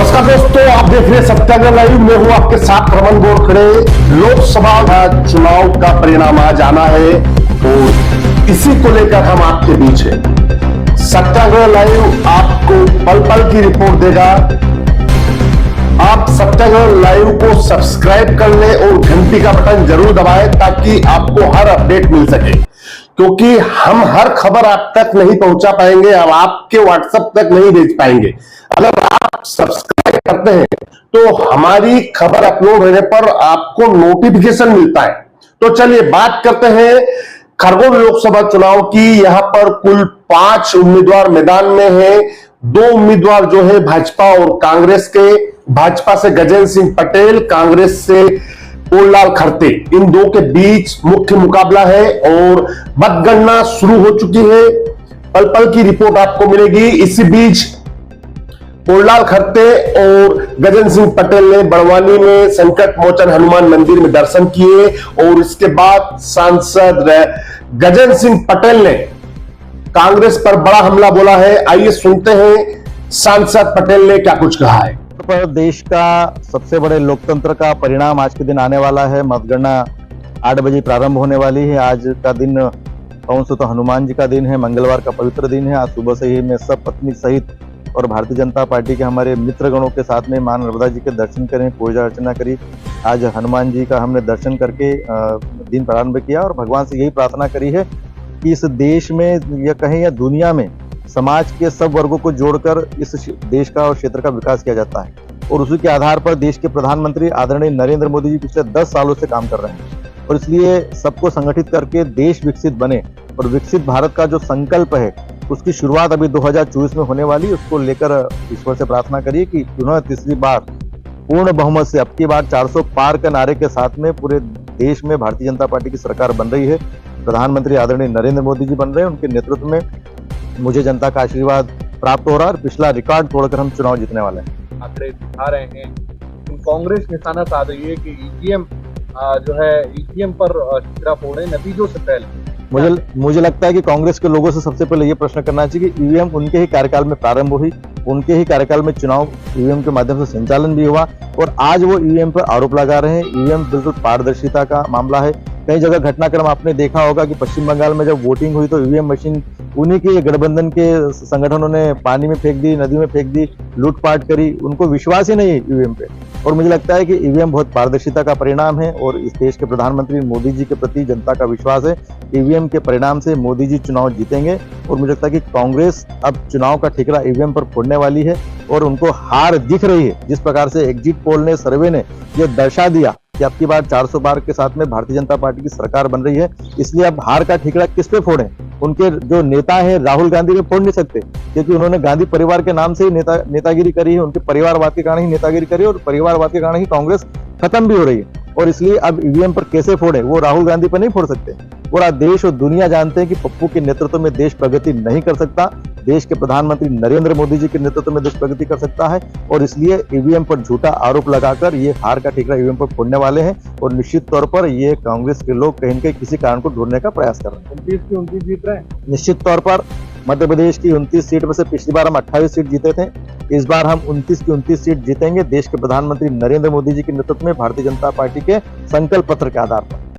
नमस्कार दोस्तों, आप देख रहे हैं सत्याग्रह लाइव। मैं हूं आपके साथ रमन गोरखड़े। लोकसभा चुनाव का परिणाम आज आना है और इसी को लेकर हम आपके बीच हैं। सत्याग्रह लाइव आपको पल पल की रिपोर्ट देगा। आप सत्याग्रह लाइव को सब्सक्राइब कर लें और घंटी का बटन जरूर दबाएं ताकि आपको हर अपडेट मिल सके, क्योंकि हम हर खबर आप तक नहीं पहुंचा पाएंगे, अब आपके व्हाट्सएप तक नहीं भेज पाएंगे। अगर आप सब्सक्राइब करते हैं तो हमारी खबर अपलोड होने पर आपको नोटिफिकेशन मिलता है। तो चलिए बात करते हैं खरगोन लोकसभा चुनाव की। यहां पर कुल 5 उम्मीदवार मैदान में हैं। 2 उम्मीदवार जो है भाजपा और कांग्रेस के। भाजपा से गजेंद्र सिंह पटेल, कांग्रेस से पोललाल खरते, इन दो के बीच मुख्य मुकाबला है और मतगणना शुरू हो चुकी है। पल पल की रिपोर्ट आपको मिलेगी। इसी बीच पोललाल खरते और गजेंद्र सिंह पटेल ने बड़वानी में संकट मोचन हनुमान मंदिर में दर्शन किए और इसके बाद सांसद गजेंद्र सिंह पटेल ने कांग्रेस पर बड़ा हमला बोला है। आइए सुनते हैं सांसद पटेल ने क्या कुछ कहा है। पर देश का सबसे बड़े लोकतंत्र का परिणाम आज के दिन आने वाला है। मतगणना 8 बजे प्रारंभ होने वाली है। आज का दिन कौन सा तो हनुमान जी का दिन है, मंगलवार का पवित्र दिन है। आज सुबह से ही मैं सब पत्नी सहित और भारतीय जनता पार्टी के हमारे मित्रगणों के साथ में मां नर्मदा जी के दर्शन करें, पूजा अर्चना करी। आज हनुमान जी का हमने दर्शन करके दिन प्रारंभ किया और भगवान से यही प्रार्थना करी है कि इस देश में या कहें या दुनिया में समाज के सब वर्गों को जोड़कर इस देश का और क्षेत्र का विकास किया जाता है। और उसी के आधार पर देश के प्रधानमंत्री आदरणीय नरेंद्र मोदी जी पिछले 10 सालों से काम कर रहे हैं और इसलिए सबको संगठित करके देश विकसित बने और विकसित भारत का जो संकल्प है उसकी शुरुआत अभी 2024 में होने वाली। उसको लेकर ईश्वर से प्रार्थना करिए कि उन्होंने तीसरी बार पूर्ण बहुमत से अब की बार 400 पार के नारे के साथ में पूरे देश में भारतीय जनता पार्टी की सरकार बन रही है। प्रधानमंत्री आदरणीय नरेंद्र मोदी जी बन रहे हैं। उनके नेतृत्व में मुझे जनता का आशीर्वाद प्राप्त हो रहा है और पिछला रिकॉर्ड तोड़कर हम चुनाव जीतने वाले हैं। आंकड़े दिखा रहे हैं। कांग्रेस निशाना साध रही है कि ईवीएम जो है ईवीएम पर छितरा फोड़े नतीजों से पहले। मुझे लगता है कि कांग्रेस के लोगों से सबसे पहले ये प्रश्न करना चाहिए कि ईवीएम उनके ही कार्यकाल में प्रारंभ हुई, उनके ही कार्यकाल में चुनाव ईवीएम के माध्यम से संचालन भी हुआ और आज वो ईवीएम पर आरोप लगा रहे हैं। ईवीएम बिल्कुल पारदर्शिता का मामला है। कई जगह घटनाक्रम आपने देखा होगा कि पश्चिम बंगाल में जब वोटिंग हुई तो ईवीएम मशीन उन्हीं के गठबंधन के संगठनों ने पानी में फेंक दी, नदी में फेंक दी, लूटपाट करी। उनको विश्वास ही नहीं है ईवीएम पे। और मुझे लगता है कि ईवीएम बहुत पारदर्शिता का परिणाम है और इस देश के प्रधानमंत्री मोदी जी के प्रति जनता का विश्वास है। ईवीएम के परिणाम से मोदी जी चुनाव जीतेंगे और मुझे लगता है कि कांग्रेस अब चुनाव का ठिकरा ईवीएम पर फोड़ने वाली है और उनको हार दिख रही है। जिस प्रकार से एग्जिट पोल ने, सर्वे ने यह दर्शा दिया कि अब की बार 400 पार के साथ में भारतीय जनता पार्टी की सरकार बन रही है, इसलिए अब हार का ठिकरा किस पे फोड़ें। उनके जो नेता हैं राहुल गांधी पे फोड़ नहीं सकते, क्योंकि उन्होंने गांधी परिवार के नाम से ही नेतागिरी करी है। उनके परिवारवाद के कारण ही नेतागिरी करी है और परिवारवाद के कारण ही कांग्रेस खत्म भी हो रही है। और इसलिए अब ईवीएम पर कैसे फोड़े, वो राहुल गांधी पर नहीं फोड़ सकते। पूरा देश और दुनिया जानते हैं कि पप्पू के नेतृत्व में देश प्रगति नहीं कर सकता। देश के प्रधानमंत्री नरेंद्र मोदी जी के नेतृत्व में देश प्रगति कर सकता है और इसलिए ईवीएम पर झूठा आरोप लगाकर ये हार का ठिकरा ईवीएम पर फोड़ने वाले हैं और निश्चित तौर पर ये कांग्रेस के लोग कहीं न कहीं किसी कारण को ढूंढने का प्रयास कर रहे हैं। 29 की 29 जीत रहे हैं। निश्चित तौर पर मध्य प्रदेश की 29 सीट में से पिछली बार हम 28 सीट जीते थे। इस बार हम 29 की 29 सीट जीतेंगे देश के प्रधानमंत्री नरेंद्र मोदी जी के नेतृत्व में भारतीय जनता पार्टी के संकल्प पत्र के आधार पर।